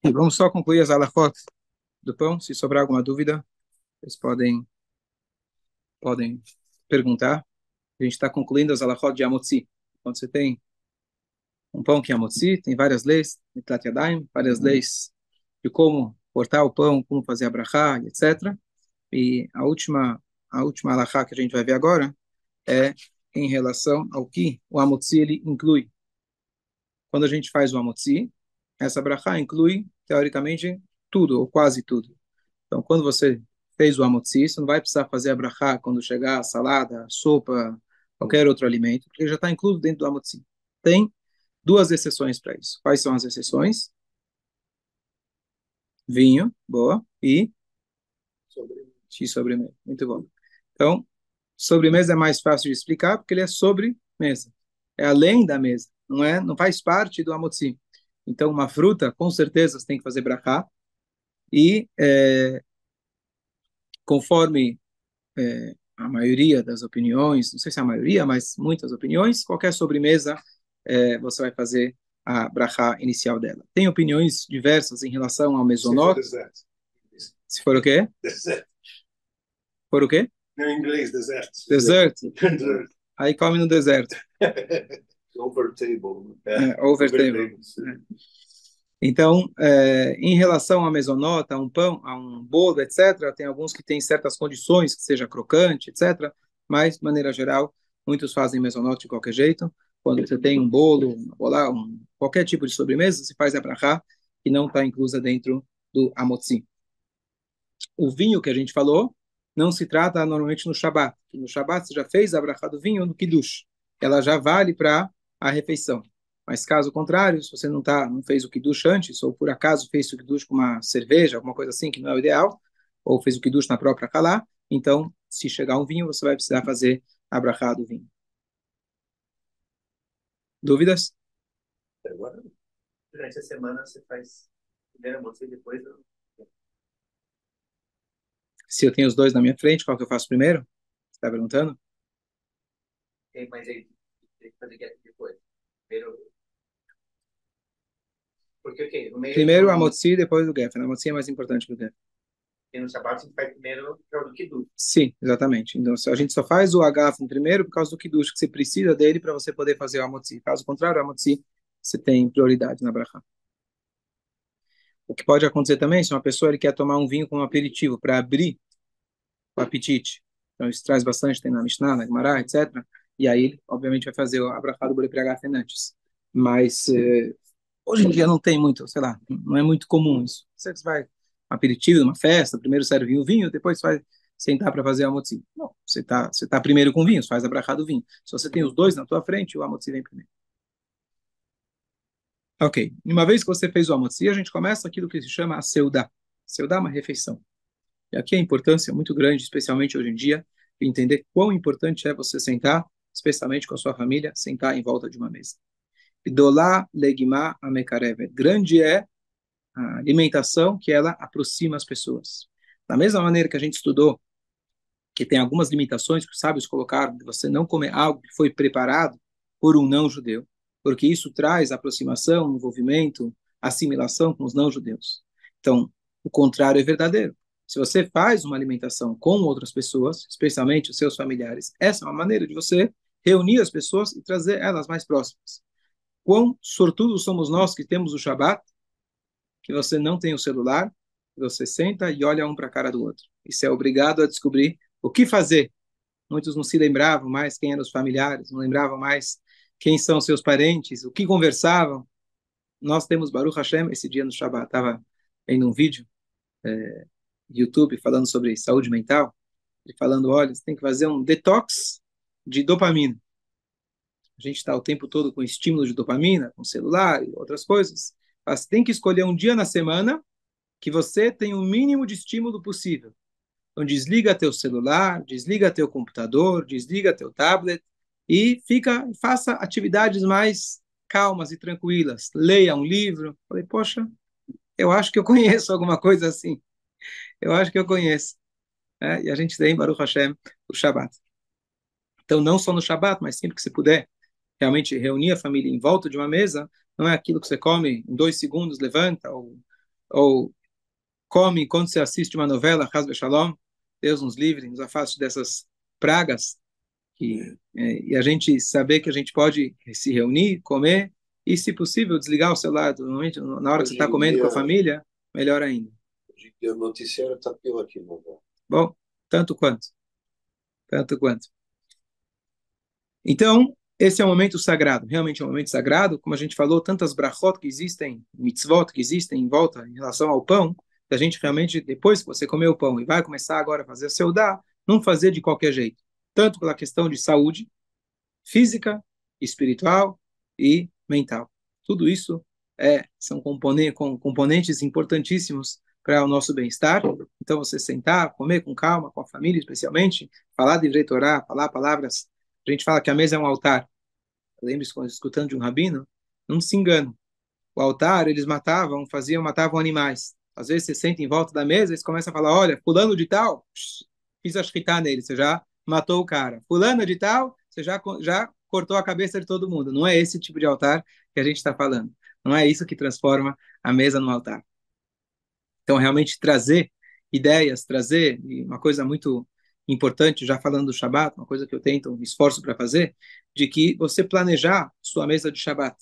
E vamos só concluir as alachot do pão. Se sobrar alguma dúvida, vocês podem perguntar. A gente está concluindo as alachot de Amotzi. Quando você tem um pão que é Amotzi, tem várias leis, Mitlat Yadayim, várias leis de como cortar o pão, como fazer a brachá, etc. E a última alachá que a gente vai ver agora é em relação ao que o Amotzi ele inclui. Quando a gente faz o Amotzi, essa brachá inclui, teoricamente, tudo, ou quase tudo. Então, quando você fez o amotzi, você não vai precisar fazer a brachá quando chegar a salada, a sopa, qualquer outro alimento, porque já está incluído dentro do amotzi. Tem duas exceções para isso. Quais são as exceções? Vinho, boa, e sobremesa. Muito bom. Então, sobremesa é mais fácil de explicar porque ele é sobremesa. É além da mesa, não faz parte do amotzi. Então, uma fruta, com certeza, você tem que fazer brachá. E conforme a maioria das opiniões, não sei se é a maioria, mas muitas opiniões, qualquer sobremesa você vai fazer a brachá inicial dela. Tem opiniões diversas em relação ao mezonot. Se for o quê? Dessert. For o quê? No inglês, dessert. Dessert. Dessert. Aí come no deserto. Over table. Over table. Então, em relação à mesonota, a um pão, a um bolo, etc., tem alguns que têm certas condições, que seja crocante, etc., mas, de maneira geral, muitos fazem mesonota de qualquer jeito. Quando você tem um bolo, qualquer tipo de sobremesa, você faz a brachá, que não está inclusa dentro do amotzi. O vinho que a gente falou, não se trata normalmente no Shabat. No Shabat você já fez a brachá do vinho no Kiddush. Ela já vale para a refeição. Mas caso contrário, se você não fez o Kiddush antes, ou por acaso fez o Kiddush com uma cerveja, alguma coisa assim, que não é o ideal, ou fez o Kiddush na própria Halá, então, se chegar um vinho, você vai precisar fazer a brachá do vinho. Dúvidas? Agora, durante a semana, você faz primeiro almoço e depois... Se eu tenho os dois na minha frente, qual que eu faço primeiro? Você está perguntando? Mas aí, tem que fazer guerra depois. Primeiro... Porque, ok, no meio Primeiro do... o amotzi, depois o geffen. O amotzi é mais importante que o geffen. E no Shabbat, a gente faz primeiro que é o do Kiddush. Sim, exatamente. Então, a gente só faz o agafen primeiro por causa do kiddush, que você precisa dele para você poder fazer o amotzi. Caso contrário, o amotzi, você tem prioridade na bracha. O que pode acontecer também, se uma pessoa ele quer tomar um vinho como aperitivo para abrir o apetite, então isso traz bastante, tem na Mishnah, na Gemara, etc. E aí, ele, obviamente, vai fazer a bracha do Borei Agafen antes. Mas hoje em dia não tem muito, sei lá, não é muito comum isso. Você vai um aperitivo, numa festa, primeiro serve o vinho, depois vai sentar para fazer o amotzi. Não, você tá primeiro com vinho, você faz a brachá do vinho. Se você tem os dois na tua frente, o amotzi vem primeiro. Ok, uma vez que você fez o amotzi, a gente começa aquilo que se chama a seudá. Seudá é uma refeição. E aqui a importância é muito grande, especialmente hoje em dia, entender quão importante é você sentar, especialmente com a sua família, sentar em volta de uma mesa. Idolá legimá amekarevet. Grande é a alimentação que ela aproxima as pessoas. Da mesma maneira que a gente estudou que tem algumas limitações que os sábios colocaram de você não comer algo que foi preparado por um não-judeu, porque isso traz aproximação, envolvimento, assimilação com os não-judeus. Então, o contrário é verdadeiro. Se você faz uma alimentação com outras pessoas, especialmente os seus familiares, essa é uma maneira de você reunir as pessoas e trazer elas mais próximas. Quão sortudos somos nós que temos o Shabat, que você não tem o celular, você senta e olha um para a cara do outro. E você é obrigado a descobrir o que fazer. Muitos não se lembravam mais quem eram os familiares, não lembravam mais quem são seus parentes, o que conversavam. Nós temos Baruch Hashem, esse dia no Shabbat, estava vendo um vídeo YouTube falando sobre saúde mental, e falando, olha, você tem que fazer um detox de dopamina. A gente está o tempo todo com estímulo de dopamina, com celular e outras coisas. Mas você tem que escolher um dia na semana que você tem o mínimo de estímulo possível. Então, desliga teu celular, desliga teu computador, desliga teu tablet e faça atividades mais calmas e tranquilas. Leia um livro. Falei, poxa, eu acho que eu conheço alguma coisa assim. Eu acho que eu conheço. E a gente tem, Baruch Hashem, o Shabat. Então, não só no Shabat, mas sempre que você puder, realmente reunir a família em volta de uma mesa, não é aquilo que você come em 2 segundos, levanta, ou ou come enquanto você assiste uma novela, Haz Shalom, Deus nos livre, nos afaste dessas pragas, e a gente saber que a gente pode se reunir, comer, e, se possível, desligar o celular na hora que você está comendo com a família, melhor ainda. Hoje em dia o noticiário está pior aqui, não é? Bom, tanto quanto. Tanto quanto. Então, esse é um momento sagrado, realmente é um momento sagrado, como a gente falou, tantas brachot que existem, mitzvot que existem em volta em relação ao pão, que a gente realmente, depois que você comer o pão e vai começar agora a fazer o seudá, não fazer de qualquer jeito, tanto pela questão de saúde, física, espiritual e mental. Tudo isso são componentes importantíssimos para o nosso bem-estar. Então, você sentar, comer com calma, com a família especialmente, falar de Torá, falar palavras. A gente fala que a mesa é um altar. Lembre-se, quando escutando de um rabino, não se engane. O altar, eles matavam animais. Às vezes você senta em volta da mesa e você começa a falar, olha, fulano de tal, fiz a shkita nele, você já matou o cara. Fulano de tal, você já cortou a cabeça de todo mundo. Não é esse tipo de altar que a gente está falando. Não é isso que transforma a mesa no altar. Então, realmente trazer ideias, trazer uma coisa muito importante, já falando do Shabat, uma coisa que eu tento, um esforço para fazer, de que você planejar sua mesa de Shabat.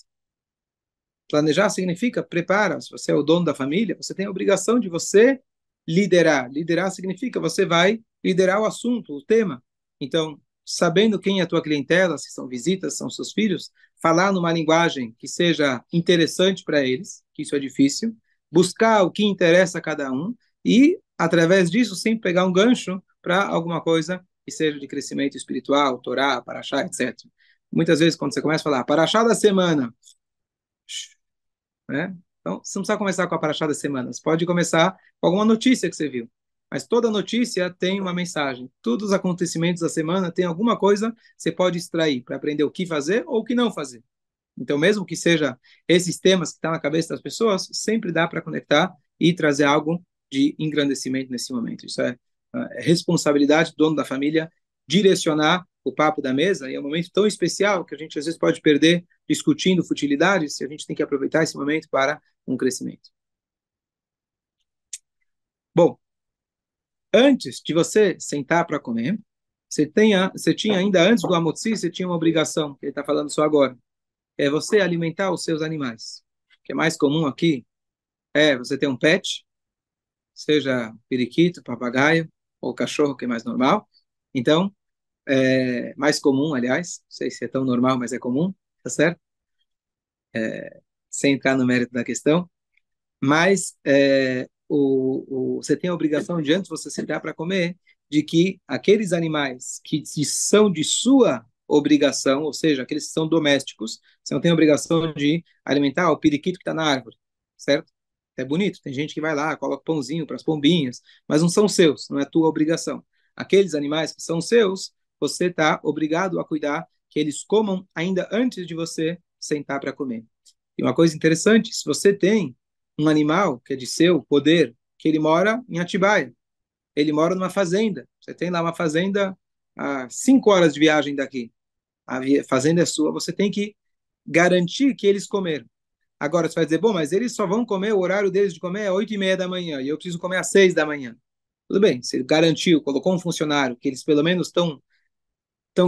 Planejar significa prepara. Se você é o dono da família, você tem a obrigação de você liderar. Liderar significa você vai liderar o assunto, o tema. Então, sabendo quem é a tua clientela, se são visitas, são seus filhos, falar numa linguagem que seja interessante para eles, que isso é difícil, buscar o que interessa a cada um e, através disso, sempre pegar um gancho para alguma coisa que seja de crescimento espiritual, Torá, Paraxá, etc. Muitas vezes, quando você começa a falar Paraxá da semana, né? Então, você não precisa começar com a paraxá da semana, você pode começar com alguma notícia que você viu. Mas toda notícia tem uma mensagem. Todos os acontecimentos da semana tem alguma coisa que você pode extrair para aprender o que fazer ou o que não fazer. Então, mesmo que seja esses temas que estão na cabeça das pessoas, sempre dá para conectar e trazer algo de engrandecimento nesse momento. Isso é responsabilidade do dono da família direcionar o papo da mesa, e é um momento tão especial que a gente às vezes pode perder discutindo futilidades, e a gente tem que aproveitar esse momento para um crescimento. Bom, antes de você sentar para comer, você tinha ainda antes do Amotzi, você tinha uma obrigação, que ele está falando só agora, é você alimentar os seus animais. O que é mais comum aqui é você ter um pet, seja periquito, papagaio ou cachorro, que é mais normal. Então, mais comum, aliás, não sei se é tão normal, mas é comum, tá certo? Sem entrar no mérito da questão, mas você tem a obrigação, de antes de você sentar para comer, de que aqueles animais que são de sua obrigação, ou seja, aqueles que são domésticos, você não tem a obrigação de alimentar o periquito que está na árvore, certo? É bonito, tem gente que vai lá, coloca pãozinho para as pombinhas, mas não são seus, não é tua obrigação. Aqueles animais que são seus, você está obrigado a cuidar que eles comam ainda antes de você sentar para comer. E uma coisa interessante, se você tem um animal que é de seu poder, que ele mora em Atibaia, ele mora numa fazenda, você tem lá uma fazenda a 5 horas de viagem daqui, a fazenda é sua, você tem que garantir que eles comeram. Agora você vai dizer, bom, mas eles só vão comer, o horário deles de comer é 8:30 da manhã, e eu preciso comer às 6 da manhã. Tudo bem, se ele garantiu, colocou um funcionário, que eles pelo menos estão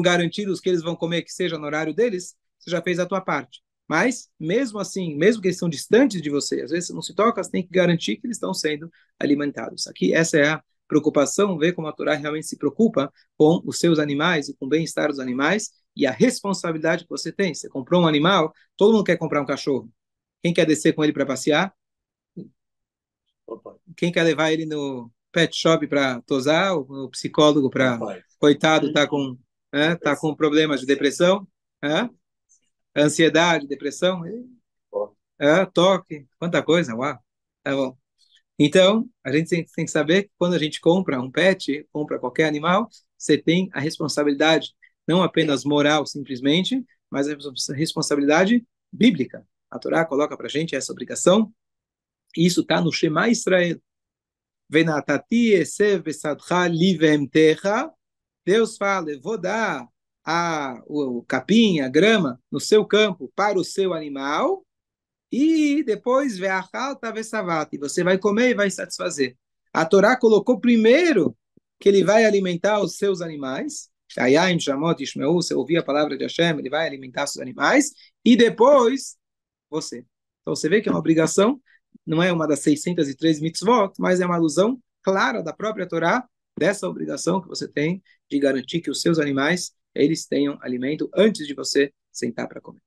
garantidos que eles vão comer, que seja no horário deles, você já fez a tua parte. Mas, mesmo assim, mesmo que eles são distantes de você, às vezes não se toca, você tem que garantir que eles estão sendo alimentados. Aqui, essa é a preocupação, ver como a Torá realmente se preocupa com os seus animais e com o bem-estar dos animais e a responsabilidade que você tem. Você comprou um animal, todo mundo quer comprar um cachorro. Quem quer descer com ele para passear? Quem quer levar ele no pet shop para tosar? O psicólogo para... Coitado, tá com problemas de depressão, ansiedade, depressão, toque, quanta coisa, uau, tá bom. Então, a gente tem que saber que quando a gente compra um pet, compra qualquer animal, você tem a responsabilidade, não apenas moral, simplesmente, mas a responsabilidade bíblica. A Torá coloca para a gente essa obrigação, e isso está no Shema Israel. Venatati esev besadcha li vehemtecha. Deus fala, eu vou dar o capim, a grama, no seu campo para o seu animal, E depois, ve'achal tavesavat, e você vai comer e vai satisfazer. A Torá colocou primeiro que ele vai alimentar os seus animais. Ayayim, Shamot, Ishmeu, você ouvir a palavra de Hashem, ele vai alimentar seus animais. E depois, você. Então você vê que é uma obrigação, não é uma das 603 mitzvot, mas é uma alusão clara da própria Torá, dessa obrigação que você tem de garantir que os seus animais, eles tenham alimento antes de você sentar para comer.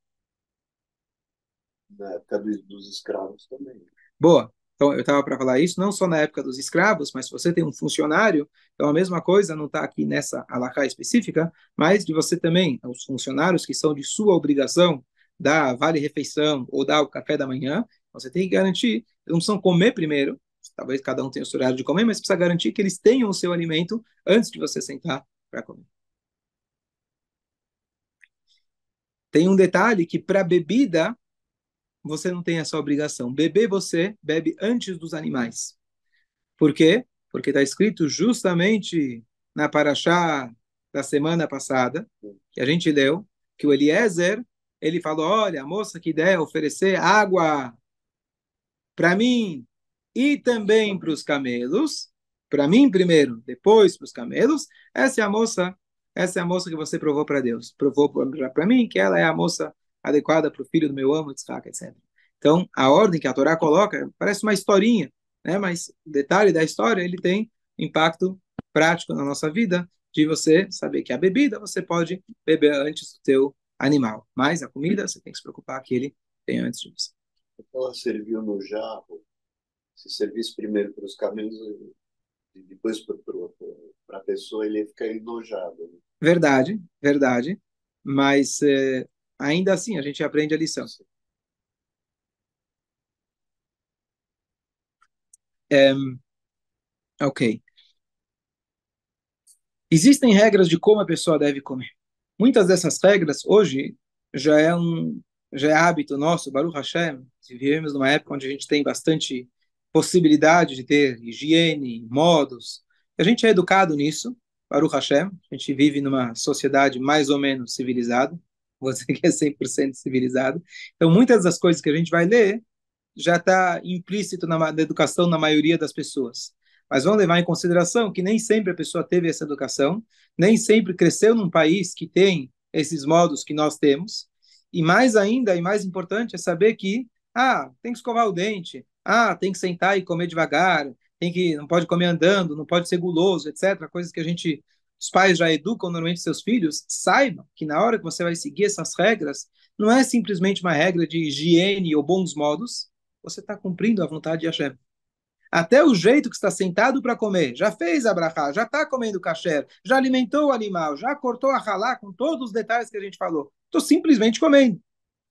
Na época dos escravos também. Boa. Então, eu estava para falar isso, não só na época dos escravos, mas se você tem um funcionário, então a mesma coisa não está aqui nessa alahá específica, mas de você também, os funcionários que são de sua obrigação dar vale-refeição ou dar o café da manhã, você tem que garantir, eles não precisam comer primeiro, talvez cada um tenha o seu horário de comer, mas precisa garantir que eles tenham o seu alimento antes de você sentar para comer. Tem um detalhe que para bebida, você não tem essa obrigação. Beber você bebe antes dos animais. Por quê? Porque está escrito justamente na Paraxá da semana passada, que a gente leu, que o Eliezer, ele falou, olha, a moça que der oferecer água para mim e também para os camelos, para mim primeiro, depois para os camelos, essa é a moça que você provou para Deus, provou para mim que ela é a moça adequada para o filho do meu amo, Yitzhak, etc. Então, a ordem que a Torá coloca parece uma historinha, né? Mas o detalhe da história, ele tem impacto prático na nossa vida, de você saber que a bebida você pode beber antes do teu animal, mas a comida você tem que se preocupar que ele tem antes de você. Então ela serviu no jarro, se servisse primeiro para os camelos e depois para a pessoa, ele ia ficar enojado. Né? Verdade, verdade, mas ainda assim a gente aprende a lição. É, ok. Existem regras de como a pessoa deve comer. Muitas dessas regras, hoje, já é já é hábito nosso, Baruch Hashem. Vivemos numa época onde a gente tem bastante possibilidade de ter higiene, modos. A gente é educado nisso, Baruch Hashem. A gente vive numa sociedade mais ou menos civilizada. Vou dizer que é 100% civilizado. Então, muitas das coisas que a gente vai ler já está implícito na educação na maioria das pessoas. Mas vamos levar em consideração que nem sempre a pessoa teve essa educação, nem sempre cresceu num país que tem esses modos que nós temos. E mais ainda, e mais importante, é saber que, tem que escovar o dente, tem que sentar e comer devagar, não pode comer andando, não pode ser guloso, etc. Coisas que os pais já educam normalmente seus filhos. Saibam que na hora que você vai seguir essas regras, não é simplesmente uma regra de higiene ou bons modos, você está cumprindo a vontade de Hashem. Até o jeito que está sentado para comer, já fez a brachá, já está comendo kasher, já alimentou o animal, já cortou a halá com todos os detalhes que a gente falou. Estou simplesmente comendo.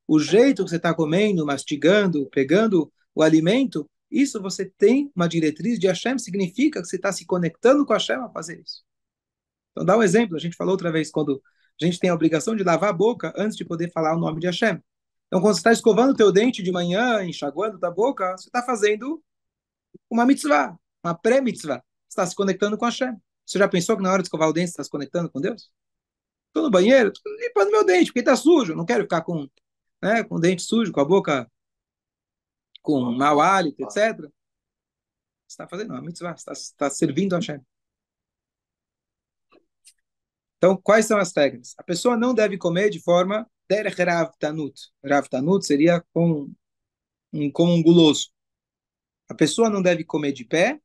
O jeito que você está comendo, mastigando, pegando o alimento, isso você tem uma diretriz de Hashem, significa que você está se conectando com Hashem a fazer isso. Então, dá um exemplo. A gente falou outra vez, quando a gente tem a obrigação de lavar a boca antes de poder falar o nome de Hashem. Então, quando você está escovando o teu dente de manhã, enxaguando a boca, você está fazendo uma mitzvah, uma pré-mitzvah. Você está se conectando com Hashem. Você já pensou que na hora de escovar o dente você está se conectando com Deus? Estou no banheiro, estou limpando meu dente, porque está sujo. Não quero ficar com o dente sujo, com a boca com mau hálito, etc. Você está fazendo uma mitzvah, você está servindo a Hashem. Então, quais são as regras? A pessoa não deve comer de forma derech rav tanut. Rav tanut seria como um guloso. A pessoa não deve comer de pé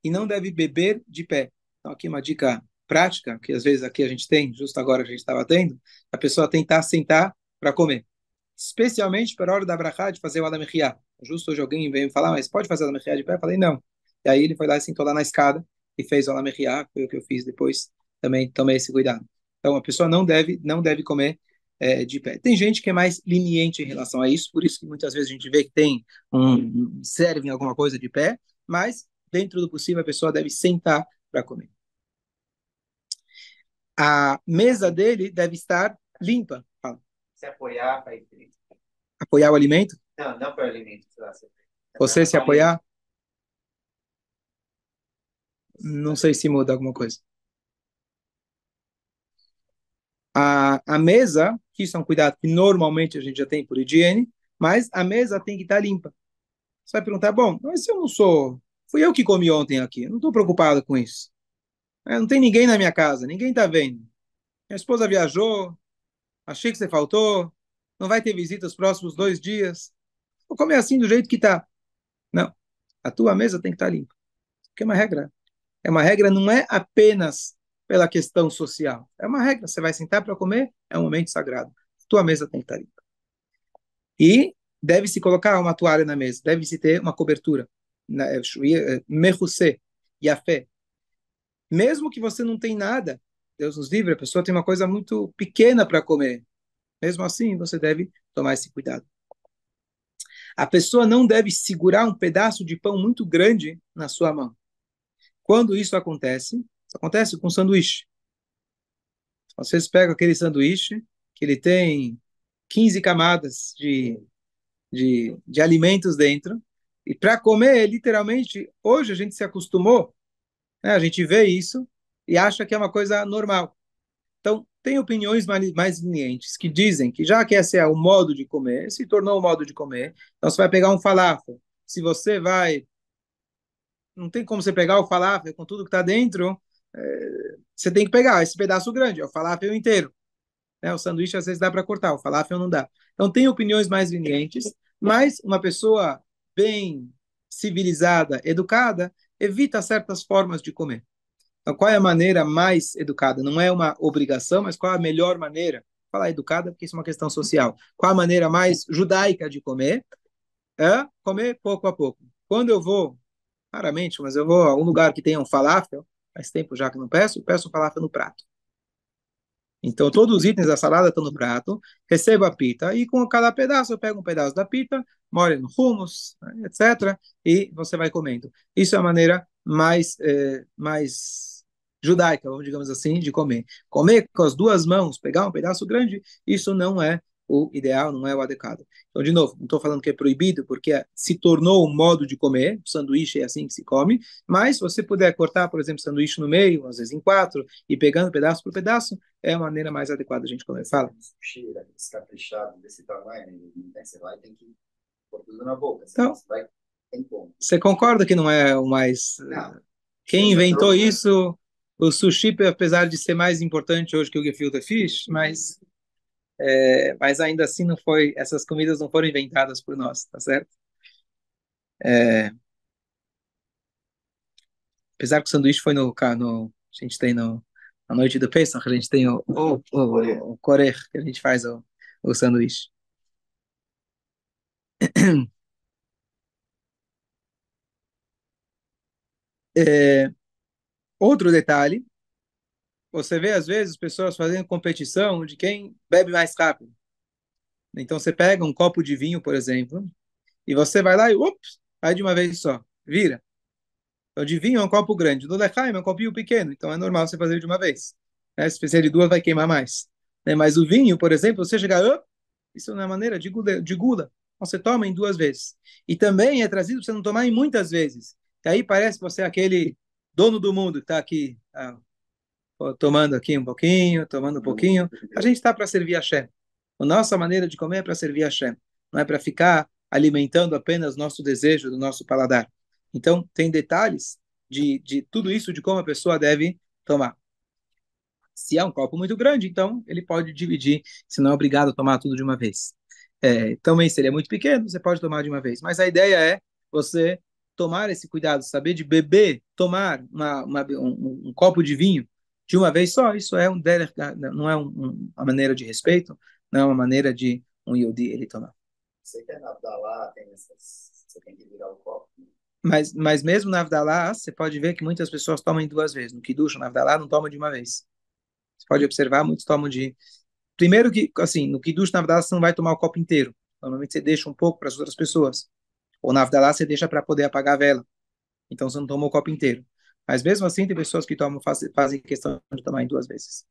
e não deve beber de pé. Então, aqui uma dica prática, que às vezes aqui a gente tem, justo agora a gente estava tendo, a pessoa tentar sentar para comer. Especialmente para a hora da brachá de fazer o alamechia. Justo hoje alguém veio me falar, mas pode fazer o alamechia de pé? Eu falei, não. E aí ele foi lá e sentou lá na escada e fez o alamechia, foi o que eu fiz depois, também tomei esse cuidado. Então, a pessoa não deve comer de pé. Tem gente que é mais leniente em relação a isso, por isso que muitas vezes a gente vê que servem alguma coisa de pé, mas dentro do possível a pessoa deve sentar para comer. A mesa dele deve estar limpa. Fala. Se apoiar para ir. Apoiar o alimento? Não para o alimento. Você se apoiar? Não sei se muda alguma coisa. A mesa, que isso é um cuidado que normalmente a gente já tem por higiene, mas a mesa tem que estar limpa. Você vai perguntar, bom, mas se eu não sou... Fui eu que comi ontem aqui, eu não estou preocupado com isso. Não tem ninguém na minha casa, ninguém está vendo. Minha esposa viajou, achei que você faltou, não vai ter visita os próximos 2 dias. Vou comer assim do jeito que está. Não, a tua mesa tem que estar limpa. Porque é uma regra. É uma regra, não é apenas pela questão social. É uma regra. Você vai sentar para comer, é um momento sagrado. A tua mesa tem que estar limpa. E deve-se colocar uma toalha na mesa, deve-se ter uma cobertura. Mechusé, yafé. Mesmo que você não tem nada, Deus nos livre, a pessoa tem uma coisa muito pequena para comer. Mesmo assim, você deve tomar esse cuidado. A pessoa não deve segurar um pedaço de pão muito grande na sua mão. Quando isso acontece com sanduíche. Vocês pegam aquele sanduíche que ele tem 15 camadas de alimentos dentro, e para comer, literalmente, hoje a gente se acostumou, né? A gente vê isso e acha que é uma coisa normal. Então, tem opiniões mais lenientes que dizem que já que esse é o modo de comer, se tornou o modo de comer, então você vai pegar um falafel. Se você vai... Não tem como você pegar o falafel com tudo que está dentro, você tem que pegar esse pedaço grande, é o falafel inteiro. Né? O sanduíche às vezes dá para cortar, o falafel não dá. Então tem opiniões mais lenientes, mas uma pessoa bem civilizada, educada, evita certas formas de comer. Então qual é a maneira mais educada? Não é uma obrigação, mas qual é a melhor maneira? Falar educada, porque isso é uma questão social. Qual a maneira mais judaica de comer? É comer pouco a pouco. Quando eu vou, raramente, mas eu vou a um lugar que tenha um falafel, faz tempo já que não peço um falafel no prato. Então, todos os itens da salada estão no prato, recebo a pita, e com cada pedaço, eu pego um pedaço da pita, molho no hummus, né, etc., e você vai comendo. Isso é a maneira mais judaica, digamos assim, de comer. Comer com as duas mãos, pegar um pedaço grande, isso não é o ideal, não é o adequado. Então, de novo, não estou falando que é proibido, porque se tornou um modo de comer, o sanduíche é assim que se come, mas se você puder cortar, por exemplo, sanduíche no meio, às vezes em quatro, e pegando pedaço por pedaço, é a maneira mais adequada de a gente comer. Fala. Sushi, aqueles caprichados desse tamanho, né? Você vai, tem que pôr tudo na boca. Então, você vai, tem como. você concorda que não é o mais... Não. Quem inventou isso, o sushi, apesar de ser mais importante hoje que o gefilte fish, mas ainda assim não foi, essas comidas não foram inventadas por nós, tá certo? Apesar que o sanduíche foi a gente tem na noite do Pesach, a gente tem o korech, que a gente faz o sanduíche. É, outro detalhe, você vê às vezes pessoas fazendo competição de quem bebe mais rápido. Então você pega um copo de vinho, por exemplo, e você vai lá e, ups, vai de uma vez só, vira. Então de vinho é um copo grande, do lechaim é um copinho pequeno, então é normal você fazer de uma vez. Né? Se fizer de duas, vai queimar mais. Né? Mas o vinho, por exemplo, você chegar, isso não é maneira de gula. Então, você toma em 2 vezes. E também é trazido para você não tomar em muitas vezes. E aí parece que você é aquele dono do mundo que está aqui, tomando aqui um pouquinho, tomando um pouquinho. A gente está para servir a Hashem. A nossa maneira de comer é para servir a Hashem. Não é para ficar alimentando apenas nosso desejo do nosso paladar. Então, tem detalhes de tudo isso, de como a pessoa deve tomar. Se é um copo muito grande, então ele pode dividir, se não é obrigado a tomar tudo de uma vez. Também, se ele é muito pequeno, você pode tomar de uma vez. Mas a ideia é você tomar esse cuidado, saber de beber, tomar um copo de vinho de uma vez só. Isso é não é uma maneira de respeito, não é uma maneira de um Yodi ele tomar. Você quer nadar lá, você tem que virar o copo. Mas mesmo na Avdalá, você pode ver que muitas pessoas tomam em 2 vezes. No Kiddush, na Avdalá, não tomam de uma vez. Você pode observar, muitos tomam de... Primeiro que, assim, no Kiddush, na Avdalá, você não vai tomar o copo inteiro. Normalmente você deixa um pouco para as outras pessoas. Ou na Avdalá, você deixa para poder apagar a vela. Então você não toma o copo inteiro. Mas mesmo assim, tem pessoas que fazem questão de tomar em 2 vezes.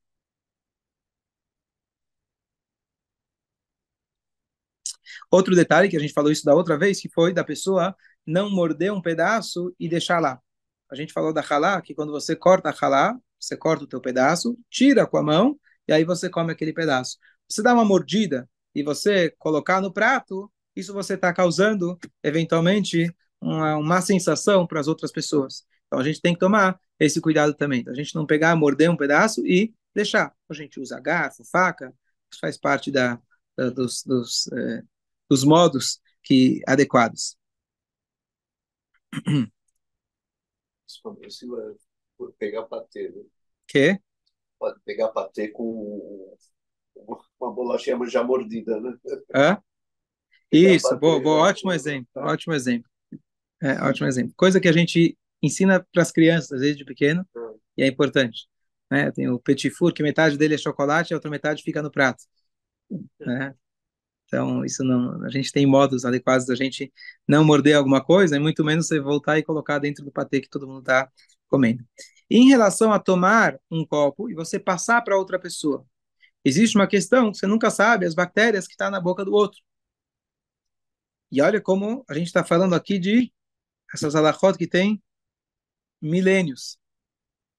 Outro detalhe, que a gente falou isso da outra vez, que foi da pessoa não morder um pedaço e deixar lá. A gente falou da halá, que quando você corta a halá, você corta o teu pedaço, tira com a mão, e aí você come aquele pedaço. Você dá uma mordida e você colocar no prato, isso você está causando, eventualmente, uma má sensação para as outras pessoas. Então, a gente tem que tomar esse cuidado também. Então, a gente não pegar, morder um pedaço e deixar. A gente usa garfo, faca, isso faz parte dos modos adequados. Se pegar patê, né? Que? Pode pegar patê com uma bolachinha já mordida, né? Hã? Pegar Isso, patê, boa, ótimo exemplo, ótimo exemplo. Ótimo exemplo. Coisa que a gente ensina para as crianças desde pequeno e é importante. Né? Tem o petit four, que metade dele é chocolate e a outra metade fica no prato. Né? Então, isso não, a gente tem modos adequados da gente não morder alguma coisa, e muito menos você voltar e colocar dentro do patê que todo mundo está comendo. Em relação a tomar um copo e você passar para outra pessoa, existe uma questão, você nunca sabe as bactérias que estão na boca do outro. E olha como a gente está falando aqui de essas halachot que tem milênios,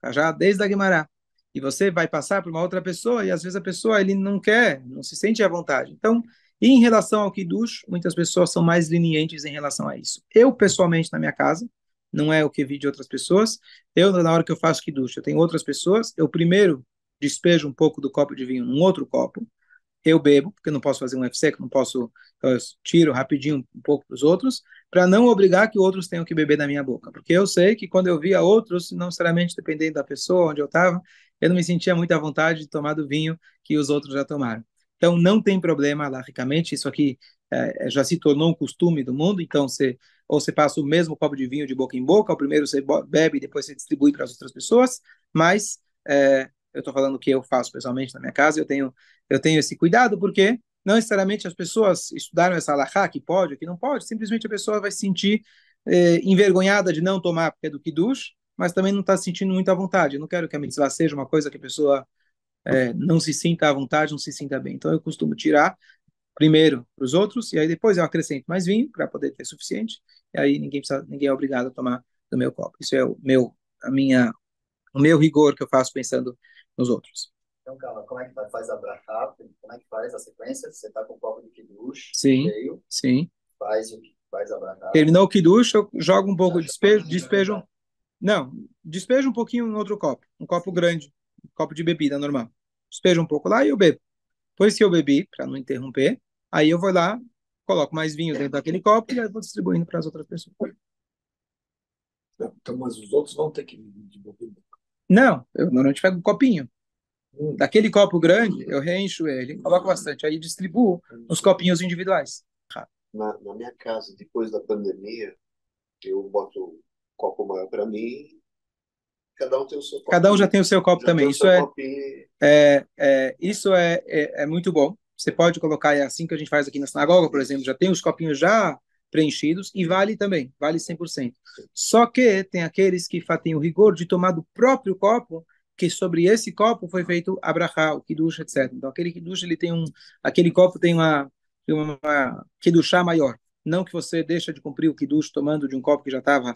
tá? Já desde a Guimará. E você vai passar para uma outra pessoa e às vezes a pessoa ele não quer, não se sente à vontade. Então, em relação ao Kiddush, muitas pessoas são mais lenientes em relação a isso. Eu, pessoalmente, na minha casa, não é o que vi de outras pessoas, eu, na hora que eu faço Kiddush, eu tenho outras pessoas, eu primeiro despejo um pouco do copo de vinho num outro copo, eu bebo, porque eu não posso fazer um F-seco, não posso, então eu tiro rapidinho um pouco para os outros, para não obrigar que outros tenham que beber da minha boca. Porque eu sei que quando eu via outros, não necessariamente dependendo da pessoa, onde eu estava, eu não me sentia muito à vontade de tomar do vinho que os outros já tomaram. Então não tem problema, logicamente, isso aqui já se tornou um costume do mundo, então ou você passa o mesmo copo de vinho de boca em boca, o primeiro você bebe, depois você distribui para as outras pessoas, mas eu estou falando o que eu faço pessoalmente na minha casa, eu tenho esse cuidado, porque não necessariamente as pessoas estudaram essa halakha, que pode, que não pode, simplesmente a pessoa vai se sentir envergonhada de não tomar porque é do Kiddush, mas também não está se sentindo muito à vontade. Eu não quero que a mitzvah seja uma coisa que a pessoa não se sinta à vontade, não se sinta bem. Então eu costumo tirar primeiro para os outros, e aí depois eu acrescento mais vinho para poder ter suficiente, e aí ninguém é obrigado a tomar do meu copo. Isso é o meu rigor que eu faço pensando nos outros. Então, calma, como é que faz a brachá? Como é que faz a sequência? Você está com um copo de kiddush, Sim, cheio, sim. faz a brachá. Terminou o kiddush, eu jogo um pouco, despejo. Não, despejo um pouquinho no outro copo, um copo grande, um copo de bebida normal. Despejo um pouco lá e eu bebo. Depois que eu bebi, para não interromper, aí eu vou lá, coloco mais vinho dentro daquele copo e aí vou distribuindo para as outras pessoas. Então, mas os outros vão ter que de boca em boca. Não, eu normalmente pego um copinho. Daquele copo grande, eu reencho ele, coloco bastante, aí distribuo nos copinhos individuais. Na minha casa, depois da pandemia, eu boto um copo maior para mim, cada um tem o seu copinho. Cada um já tem o seu copo Já tem também. o seu copinho. Isso é muito bom. Você pode colocar, é assim que a gente faz aqui na sinagoga, por exemplo, já tem os copinhos já preenchidos e vale também, vale 100%. Só que tem aqueles que têm o rigor de tomar do próprio copo, que sobre esse copo foi feito a brachá, o kiddush, etc. Então aquele kiddush, aquele copo tem uma kiddushá maior. Não que você deixa de cumprir o kiddush tomando de um copo que já estava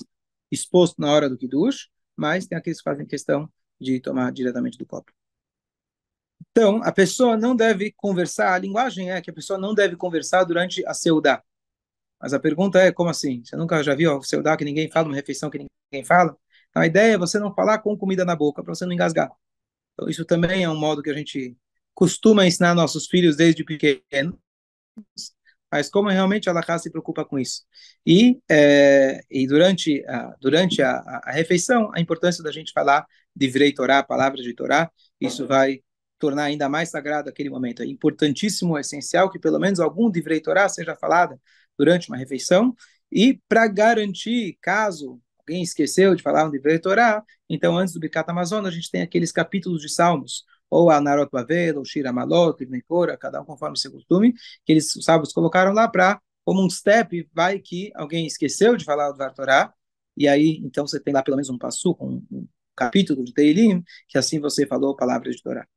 exposto na hora do kiddush, mas tem aqueles que fazem questão de tomar diretamente do copo. Então, a pessoa não deve conversar, a linguagem é que a pessoa não deve conversar durante a seudá. Mas a pergunta é, como assim? Você nunca já viu a seudá que ninguém fala, uma refeição que ninguém fala? Então, a ideia é você não falar com comida na boca, para você não engasgar. Então, isso também é um modo que a gente costuma ensinar nossos filhos desde pequeno, mas como realmente a Allahá se preocupa com isso. E durante a refeição, a importância da gente falar divrei Torá, palavras de Torá, isso vai tornar ainda mais sagrado aquele momento. É importantíssimo, é essencial que pelo menos algum divrei Torá seja falada durante uma refeição, e para garantir, caso alguém esqueceu de falar um divrei Torá, então antes do Birkat Hamazon, a gente tem aqueles capítulos de Salmos, ou a Narot Bavel, ou Shira Malot, Livnei Korah, cada um conforme o seu costume, que eles, os sábios, colocaram lá para, como um step, vai que alguém esqueceu de falar o Dvar Torá, e aí, então, você tem lá pelo menos um passuco, um capítulo de Teilim, que assim você falou palavras de Torá.